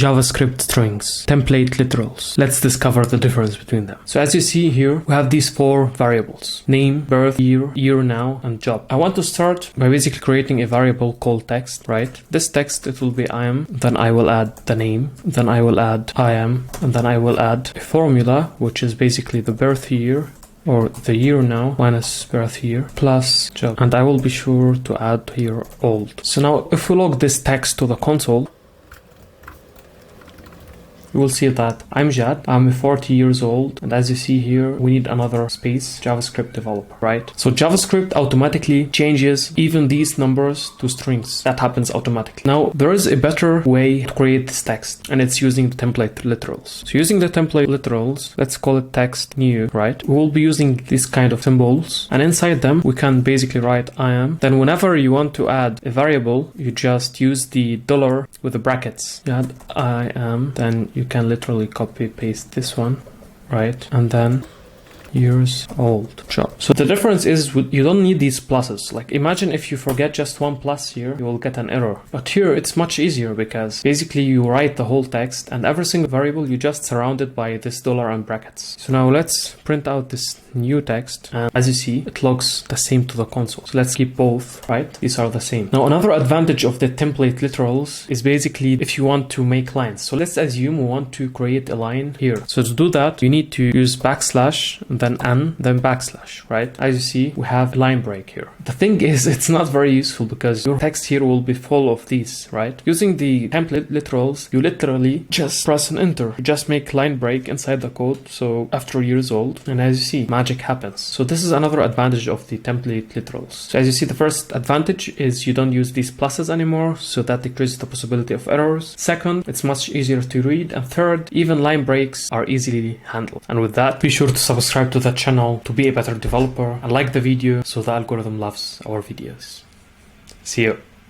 JavaScript strings, template literals. Let's discover the difference between them. So as you see here, we have these four variables: name, birth, year now, and job. I want to start by basically creating a variable called text, right? This text, it will be I am, then I will add the name, then I will add I am, and then I will add a formula, which is basically the birth year, or the year now minus birth year plus job, and I will be sure to add here old. So now if we log this text to the console, you will see that I'm Jad, I'm 40 years old, and as you see here, we need another space, JavaScript developer, right? So JavaScript automatically changes even these numbers to strings. That happens automatically. Now, there is a better way to create this text, and it's using the template literals. So using the template literals, let's call it text new, right? We will be using these kind of symbols, and inside them, we can basically write I am. Then whenever you want to add a variable, you just use the dollar with the brackets. You add I am, then you can literally copy paste this one, right? And then years old job. So the difference is you don't need these pluses. Like imagine if you forget just one plus here, you will get an error. But here it's much easier because basically you write the whole text and every single variable you just surround it by this dollar and brackets. So now let's print out this new text, and as you see it looks the same to the console. So let's keep both, right? These are the same. Now another advantage of the template literals is basically if you want to make lines. So let's assume we want to create a line here. So to do that you need to use backslash, then n, then backslash, right? As you see, we have line break here. The thing is, it's not very useful because your text here will be full of these, right? Using the template literals, you literally just press an enter. You just make line break inside the code. So after years old, and as you see, magic happens. So this is another advantage of the template literals. So as you see, the first advantage is you don't use these pluses anymore, so that decreases the possibility of errors. Second, it's much easier to read. And third, even line breaks are easily handled. And with that, be sure to subscribe to the channel to be a better developer and like the video so the algorithm loves our videos. See you.